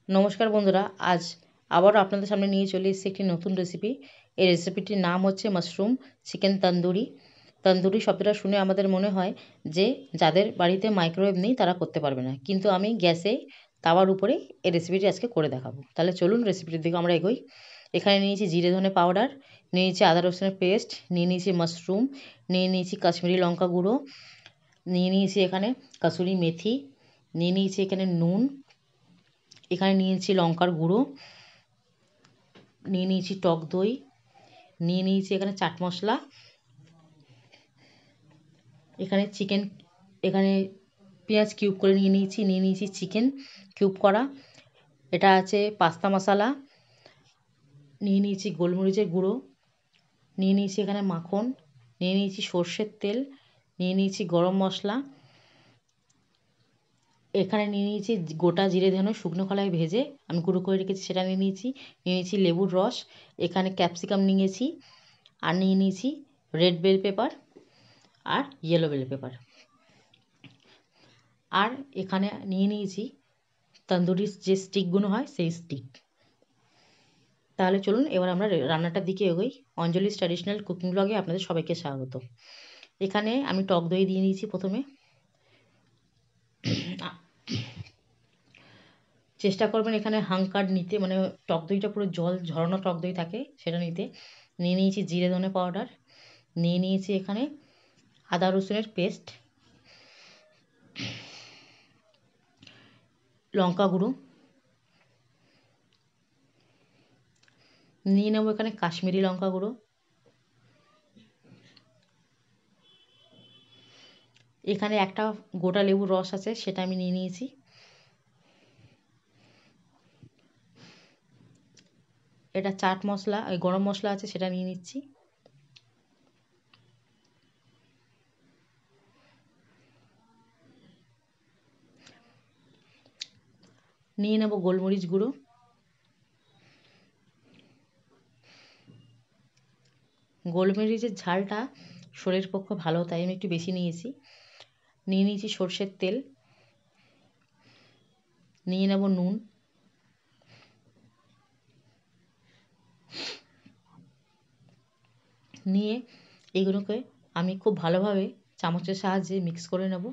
নমস্কার বন্ধুরা, আজ আবারও আপনাদের সামনে নিয়ে চলে এসেছি একটি নতুন রেসিপি। এই রেসিপিটির নাম হচ্ছে মাশরুম চিকেন তন্দুরি। তন্দুরি শব্দটা শুনে আমাদের মনে হয় যে যাদের বাড়িতে মাইক্রোওয়েভ নেই তারা করতে পারবে না, কিন্তু আমি গ্যাসে তাওয়ার উপরে এই রেসিপিটি আজকে করে দেখাবো। তাহলে চলুন রেসিপিটির দিকে আমরা এগোই। এখানে নিয়েছি জিরে ধনে পাউডার, নিয়ে নিয়েছি আদা রসুনের পেস্ট, নিয়ে নিয়েছি মাশরুম, নিয়ে নিয়েছি কাশ্মীরি লঙ্কা গুঁড়ো, নিয়ে নিয়েছি এখানে কাসুরি মেথি, নিয়ে নিয়েছি এখানে নুন, এখানে নিয়েছি লঙ্কার গুঁড়ো, নিয়ে নিয়েছি টক দই, নিয়ে নিয়েছি এখানে চাট মশলা, এখানে চিকেন, এখানে পেঁয়াজ কিউব করে নিয়ে নিয়েছি চিকেন কিউব করা, এটা আছে পাস্তা মশলা, নিয়ে নিয়েছি গোলমরিচের গুঁড়ো, নিয়ে নিয়েছি এখানে মাখন, নিয়ে নিয়েছি সর্ষের তেল, নিয়ে নিয়েছি গরম মশলা, এখানে নিয়ে নিয়েছি গোটা জিরে ধনে শুকনো খোলায় ভেজে আমি গুঁড়ো করে রেখেছি সেটা নিয়ে নিয়েছি লেবুর রস, এখানে ক্যাপসিকাম নিয়েছি, আর নিয়ে নিয়েছি রেড বেল পেপার আর ইয়েলো বেল পেপার, আর এখানে নিয়ে নিয়েছি তন্দুরির যে স্টিকগুলো হয় সেই স্টিক। তাহলে চলুন এবার আমরা রান্নাটার দিকে এগোই। অঞ্জলিস ট্র্যাডিশনাল কুকিং ব্লগে আপনাদের সবাইকে স্বাগত। এখানে আমি টক দই দিয়ে নিয়েছি প্রথমে। চেষ্টা করবেন এখানে হাঙ্কার নিতে, মানে টক দইটা পুরো জল ঝরানো টক দই থাকে সেটা নিতে। নিয়ে নিয়েছি জিরে ধনে পাউডার, নিয়ে নিয়েছি এখানে আদা রসুনের পেস্ট, লঙ্কা গুঁড়ো, নিয়ে নেবো এখানে কাশ্মীরি লঙ্কা গুঁড়ো, এখানে একটা গোটা লেবুর রস আছে সেটা আমি নিয়ে নিয়েছি, এটা চাট মশলা ওই গরম মশলা আছে সেটা নিয়ে নিচ্ছি, নিয়ে নেব গোলমরিচ গুঁড়ো, গোলমরিচের ঝালটা শরীরের পক্ষে ভালো তাই আমি একটু বেশি নিয়েছি, নিয়ে নিয়েছি সর্ষের তেল, নিয়ে নেব নুন, নিয়ে এগুলোকে আমি খুব ভালোভাবে চামচের সাহায্যে মিক্স করে নেব।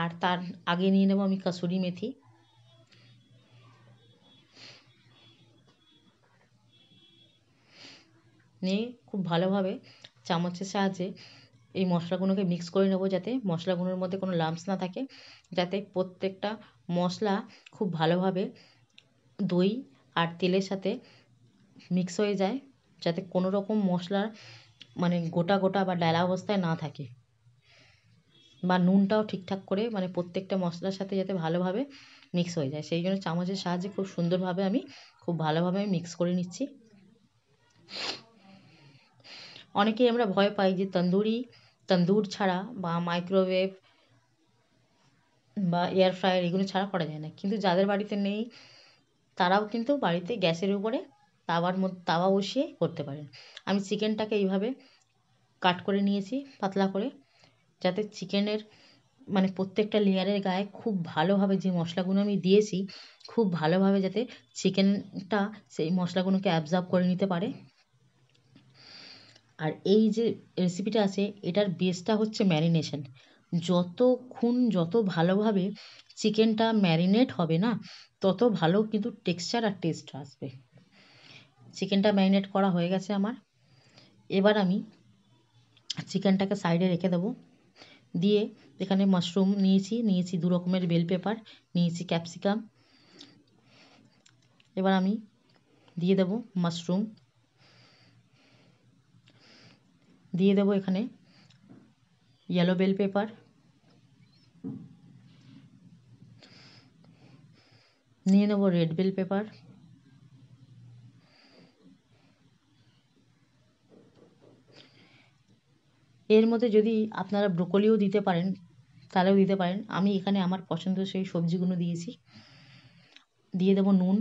আর তার আগে নিয়ে নেব আমি কাসুরি মেথি, নিয়ে খুব ভালোভাবে চামচের সাহায্যে এই মশলাগুলোকে মিক্স করে নেব, যাতে মশলাগুলোর মধ্যে কোনো লাম্পস না থাকে, যাতে প্রত্যেকটা মশলা খুব ভালোভাবে দই আর তেলের সাথে মিক্স হয়ে যায়, যাতে কোনো রকম মশলার মানে গোটা গোটা বা ডালা অবস্থায় না থাকে, বা নুনটাও ঠিকঠাক করে মানে প্রত্যেকটা মশলার সাথে যাতে ভালোভাবে মিক্স হয়ে যায়, সেই জন্য চামচের সাহায্যে খুব সুন্দরভাবে আমি খুব ভালোভাবে আমি মিক্স করে নিচ্ছি। অনেকেই আমরা ভয় পাই যে তন্দুর ছাড়া বা মাইক্রোওয়েভ বা এয়ার ফ্রায়ার এগুলো ছাড়া করা যায় না, কিন্তু যাদের বাড়িতে নেই তারাও কিন্তু বাড়িতে গ্যাসের উপরে তাওয়া বসিয়ে করতে পারেন। আমি চিকেনটাকে এইভাবে কাট করে নিয়েছি পাতলা করে, যাতে চিকেনের মানে প্রত্যেকটা লেয়ারের গায়ে খুব ভালোভাবে যে মশলাগুলো আমি দিয়েছি খুব ভালোভাবে যাতে চিকেনটা সেই মশলাগুলোকে অ্যাবজর্ব করে নিতে পারে। আর এই যে রেসিপিটা আছে এটার বেসটা হচ্ছে ম্যারিনেশন। যত ভালোভাবে চিকেনটা ম্যারিনেট হবে না, তত ভালো কিন্তু টেক্সচার আর টেস্ট আসবে। চিকেনটা ম্যারিনেট করা হয়ে গেছে আমার। এবার আমি চিকেনটাকে সাইডে রেখে দেবো। দিয়ে এখানে মাশরুম নিয়েছি দু রকমের বেল পেপার, নিয়েছি ক্যাপসিকাম। এবার আমি দিয়ে দেবো মাশরুম, দিয়ে দেবো এখানে ইয়েলো বেল পেপার, নিয়ে নেবো রেড বেল পেপার, এর মধ্যে যদি আপনারা ব্রোকলিও দিতে পারেন তাহলেও দিতে পারেন, আমি এখানে আমার পছন্দসই সবজিগুলো দিয়েছি। দিয়ে দেবো নুন,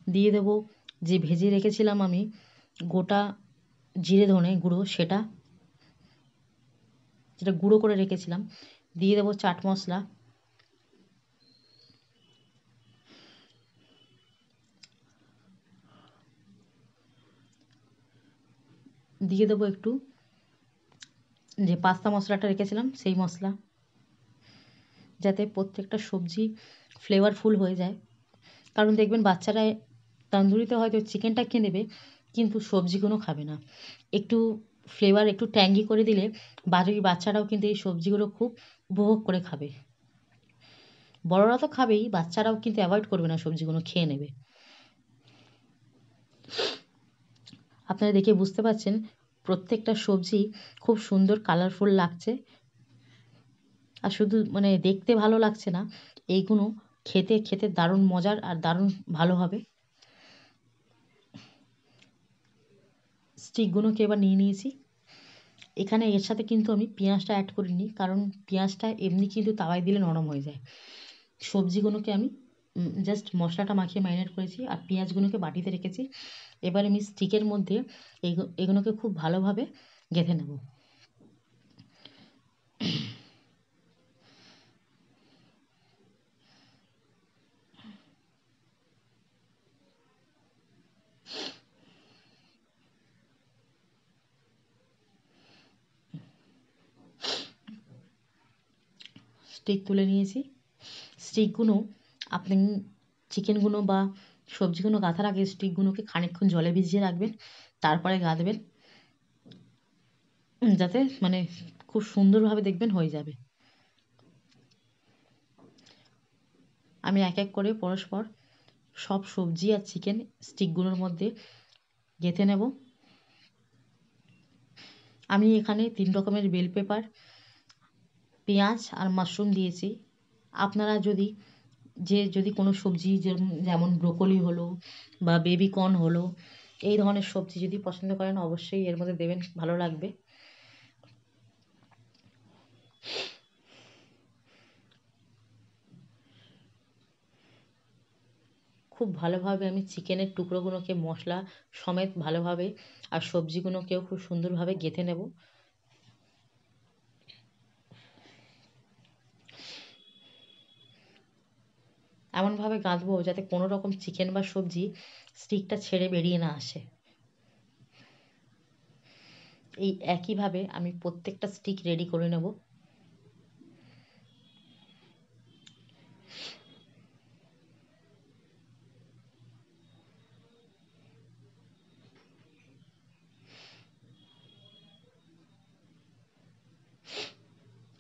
দিয়ে দেবো যে ভেজে রেখেছিলাম আমি গোটা জিরে ধনে গুঁড়ো, যেটা গুঁড়ো করে রেখেছিলাম। দিয়ে দেবো চাট মশলা, দিয়ে দেবো একটু যে পাস্তা মশলাটা রেখেছিলাম সেই মশলা, যাতে প্রত্যেকটা সবজি ফ্লেভারফুল হয়ে যায়। কারণ দেখবেন বাচ্চারা তন্দুরিতে হয়তো চিকেনটা খেয়ে নেবে কিন্তু সবজিগুলো খাবে না। একটু ফ্লেভার একটু ট্যাঙ্গি করে দিলে বাড়ির বাচ্চারাও কিন্তু এই সবজিগুলো খুব উপভোগ করে খাবে। বড়রা তো খাবেই, বাচ্চারাও কিন্তু অ্যাভয়েড করবে না, সবজিগুলো খেয়ে নেবে। আপনারা দেখে বুঝতে পারছেন প্রত্যেকটা সবজি খুব সুন্দর কালারফুল লাগছে। আর শুধু মানে দেখতে ভালো লাগছে না, এইগুলো খেতে খেতে দারুণ মজার আর দারুণ ভালো হবে। স্টিকগুলোকে এবার নিয়ে নিয়েছি। এখানে এর সাথে কিন্তু আমি পেঁয়াজটা অ্যাড করিনি, কারণ পেঁয়াজটা এমনি কিন্তু তাওয়ায় দিলে নরম হয়ে যায়। সবজিগুলোকে আমি জাস্ট মশলাটা মাখিয়ে ম্যারিনেট করেছি আর পেঁয়াজগুলোকে বাটিতে রেখেছি। এবার আমি স্টিকের মধ্যে এগুলোকে খুব ভালোভাবে গেঁথে নেব। স্টিক তুলে নিয়েছি। স্টিকগুলো আপনি চিকেনগুলো বা সবজিগুলো গাঁথার আগে স্টিকগুলোকে খানিকক্ষণ জলে ভিজিয়ে রাখবেন, তারপরে গাঁথবেন, যাতে মানে খুব সুন্দরভাবে দেখবেন হয়ে যাবে। আমি এক এক করে পরস্পর সব সবজি আর চিকেন স্টিকগুলোর মধ্যে গেঁথে নেব। আমি এখানে 3 রকমের বেল পেপার, পেঁয়াজ আর মাশরুম দিয়েছি। আপনারা যদি কোনো সবজি যেমন ব্রোকলি হলো বা বেবি কর্ন হলো, এই ধরনের সবজি যদি পছন্দ করেন অবশ্যই এর মধ্যে দেবেন, ভালো লাগবে। খুব ভালোভাবে আমি চিকেনের টুকরোগুলোকে মশলা সমেত ভালোভাবে আর সবজিগুলোকেও খুব সুন্দরভাবে গেঁথে নেব। এমনভাবে গাঁথবো যাতে কোনো রকম চিকেন বা সবজি স্টিকটা ছেড়ে বেরিয়ে না আসে। এই একইভাবে আমি প্রত্যেকটা স্টিক রেডি করে নেব।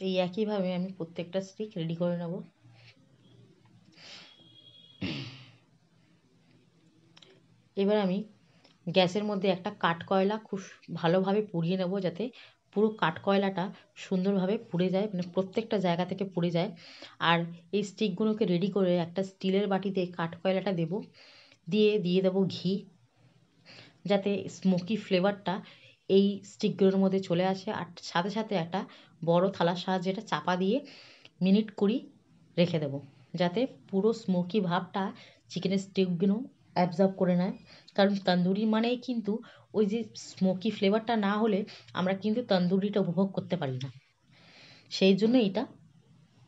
এই একইভাবে আমি প্রত্যেকটা স্টিক রেডি করে নেব। এবার আমি গ্যাসের মধ্যে একটা কাঠকয়লা খুব ভালোভাবে পুড়িয়ে নেব, যাতে পুরো কাঠকয়লাটা সুন্দরভাবে পুড়ে যায়, মানে প্রত্যেকটা জায়গা থেকে পুড়ে যায়। আর এই স্টিকগুলোকে রেডি করে একটা স্টিলের বাটিতে কাঠকয়লাটা দেব, দিয়ে দেবো ঘি, যাতে স্মোকি ফ্লেভারটা এই স্টিকগুলোর মধ্যে চলে আসে। আর সাথে সাথে একটা বড় থালার সাহায্যে এটা চাপা দিয়ে মিনিট 20 রেখে দেবো, যাতে পুরো স্মোকি ভাবটা চিকেনের স্টিকগুলো অ্যাবজর্ব করে নেয়। কারণ তন্দুরি মানেই কিন্তু ওই যে স্মোকি ফ্লেভারটা না হলে আমরা কিন্তু তন্দুরিটা উপভোগ করতে পারি না। সেই জন্য এটা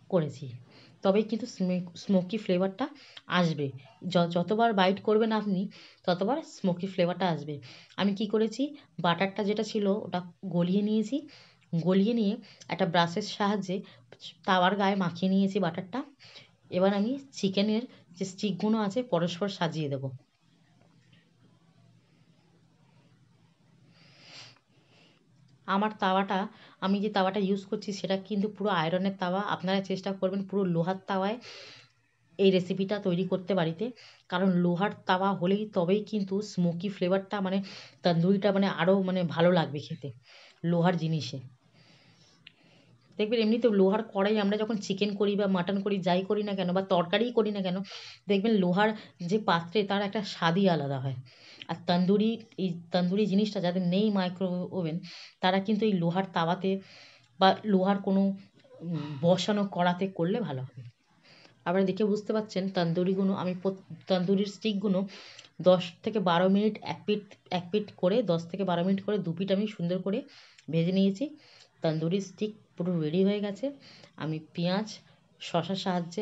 করেছি, তবেই কিন্তু স্মোকি ফ্লেভারটা আসবে। যতবার বাইট করবেন আপনি ততবার স্মোকি ফ্লেভারটা আসবে। আমি কি করেছি, বাটারটা যেটা ছিল ওটা গলিয়ে নিয়েছি, গলিয়ে নিয়ে একটা ব্রাশের সাহায্যে তাওয়ার গায়ে মাখিয়ে নিয়েছি বাটারটা। এবার আমি চিকেনের যে স্টিকগুলো আছে পরস্পর সাজিয়ে দেবো। আমার তাওয়াটা, আমি যে তাওয়াটা ইউজ করছি সেটা কিন্তু পুরো আয়রনের তাওয়া। আপনারা চেষ্টা করবেন পুরো লোহার তাওয়ায় এই রেসিপিটা তৈরি করতে বাড়িতে, কারণ লোহার তাওয়া হলেই তবেই কিন্তু স্মোকি ফ্লেভারটা মানে তন্দুরিটা মানে আরও মানে ভালো লাগবে খেতে লোহার জিনিসে। দেখবেন এমনিতেও লোহার কড়াই আমরা যখন চিকেন করি বা মাটন করি, যাই করি না কেন বা তরকারিই করি না কেন, দেখবেন লোহার যে পাত্রে তার একটা স্বাদই আলাদা হয়। আর তন্দুরি জিনিসটা যাদের নেই মাইক্রো ওভেন, তারা কিন্তু এই লোহার তাওয়াতে বা লোহার কোনো বসানো কড়াতে করলে ভালো হবে। আপনারা দেখে বুঝতে পারছেন তন্দুরির স্টিকগুলো 10 থেকে 12 মিনিট এক পিঠ করে 10 থেকে 12 মিনিট করে দু পিঠ আমি সুন্দর করে ভেজে নিয়েছি। তন্দুরি স্টিক পুরো রেডি হয়ে গেছে। আমি পেঁয়াজ শসার সাহায্যে